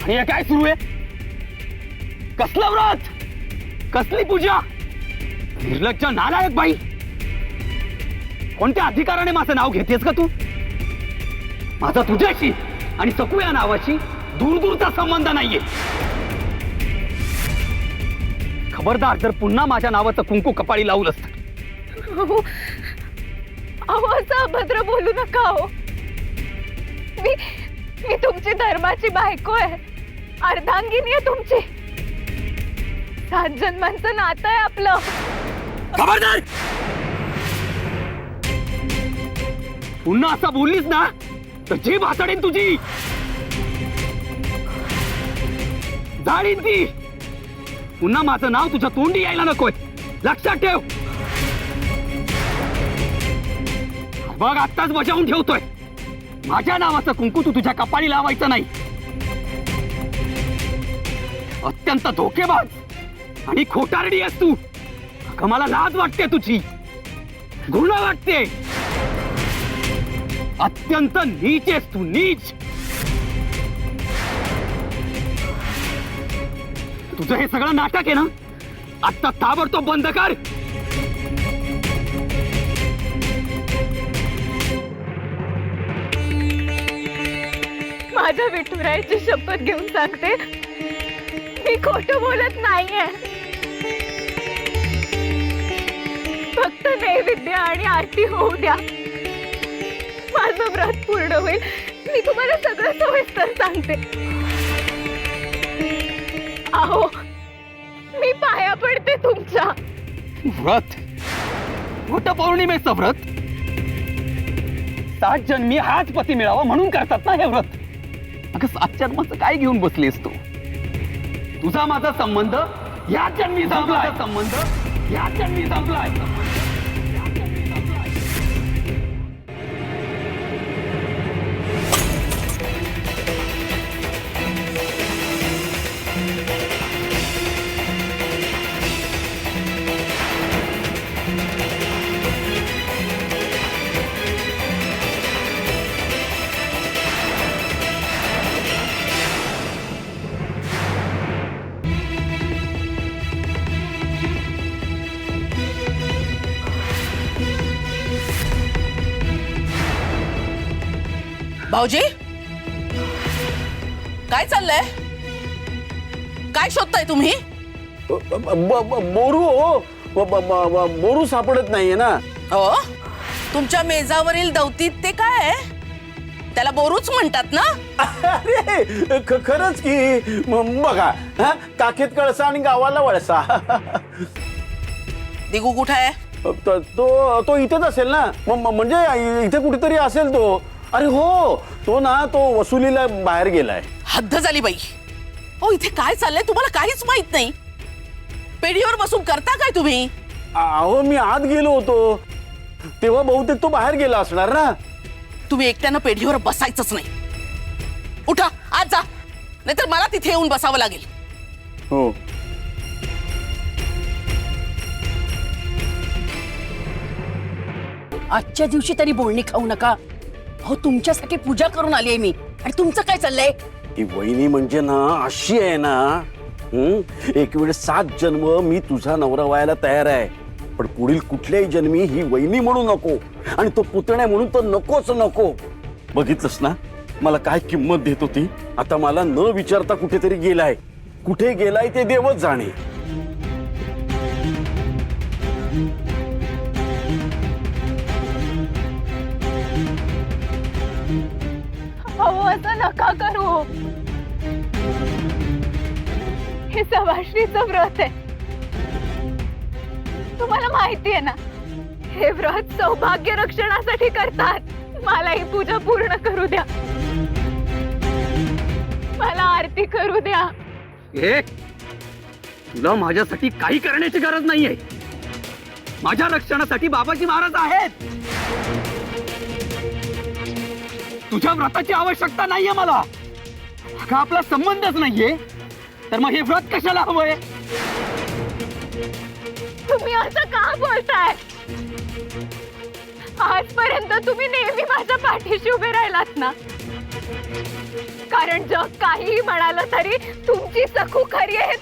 हे काय सुरू आहे? कसलं व्रत, कसली पूजा? निर्लज्ज नालायक बाई, कोणत्या अधिकाराने माझं नाव घेतेस का तू? माझा तुझ्याशी आणि सकू या नावाशी दूरदूरचा संबंध नाहीये. खबरदार जर पुन्हा माझ्या नावाचं कुंकू कपाळी लावलंस तर. अहो असं अभद्र बोलू नका. हो मी तुमची धर्माची बायको आहे, अर्धांगिनी आहे तुमची. 7 जन्मांचं नातं आहे आपलं. खबरदार, पुन्हा असं बोललीस ना तर जीभ हाताडेन तुझी, जाळीन ती. पुन्हा माझं नाव तुझ्या तोंडी यायला नकोय, लक्षात ठेव. बघ आत्ताच बजावून ठेवतोय, माझ्या नावाचं कुंकू तू तुझ्या कपाळी लावायचं नाही. अत्यंत धोकेबाज आणि खोटारडी आहेस तू. अगं मला लाज वाटते तुझी, घृणा वाटते. अत्यंत नीच आहेस तू, नीच. तुझं हे सगळं नाटक आहे ना, आत्ता ताबडतोब बंद कर. माझ्या विठुरायाची शपथ घेऊन सांगते, मी खोटं बोलत नाहीये. फक्त नैवेद्य आणि आरती होऊ द्या, माझं व्रत पूर्ण होईल. मी तुम्हाला सगळं सविस्तर सांगते. अहो मी पाया पडते तुमच्या. व्रत, वटपौर्णिमेचं व्रत. 7 जन्मी हाच पती मिळावा म्हणून करतात ना हे व्रत. अगं 7 जन्माचं काय घेऊन बसलीस तू? तुझा माझा संबंध या जन्मी संपलाय. संबंध या जन्मी संपलाय. भाऊजी, काय चाललंय? काय शोधताय तुम्ही? बोरू हो, बोरू सापडत नाहीये ना. हो, तुमच्या मेजावरील दौतीत ते काय आहे? त्याला बोरूच म्हणतात ना? अरे खरंच की. बघा, काखेत कळसा आणि गावाला वळसा. दिगू कुठे आहे? तो इथेच असेल ना. म्हणजे इथे कुठेतरी असेल तो. अरे हो, तो ना तो वसुलीला बाहेर गेलाय. हद्द झाली बाई. ओ इथे काय चाललंय तुम्हाला काहीच माहित नाही. पेढीवर बसून करता काय तुम्ही? अहो मी आत गेलो होतो तेव्हा बहुतेक तो बाहेर गेला असणार ना. तुम्ही एकट्यानं पेढीवर बसायचंच नाही. उठा आज जा, नाहीतर मला तिथे येऊन बसावं लागेल. हो. आजच्या दिवशी तरी बोलणी खाऊ नका. हो तुमच्यासाठी पूजा करून आली आहे मी, आणि तुमचं काय चाललंय? ही वहिनी म्हणजे ना अशी आहे ना, एक वेळ 7 जन्म मी तुझा नवरा व्हायला तयार आहे, पण पुढील कुठल्याही जन्मी ही वहिनी म्हणू नको, आणि तो पुतण्या म्हणून तर नकोच नको. बघितलंस ना मला काय किंमत देत होती. आता मला न विचारता कुठेतरी गेलाय. कुठे गेलाय ते देवच जाणे. अहो असं नका करू. हे सवाष्णीचं व्रत आहे, तुम्हाला माहिती आहे ना. हे व्रत सौभाग्य रक्षणासाठी करतात. मला ही पूजा पूर्ण करू द्या, मला आरती करू द्या. तुला माझ्यासाठी काही करण्याची गरज नाहीये. माझ्या रक्षणासाठी बाबाजी महाराज आहेत. तुझ्या व्रताची आवश्यकता नाहीये मला. अगं आपला संबंधच नाहीये, तर मग हे व्रत कशाला हवंय? तुम्ही असं का बोलताय? आजपर्यंत तुम्ही नेहमी माझ्या पाठीशी उभे राहिलात ना. कारण जग काहीही म्हणालं तरी तुमची सखू खरी आहे हे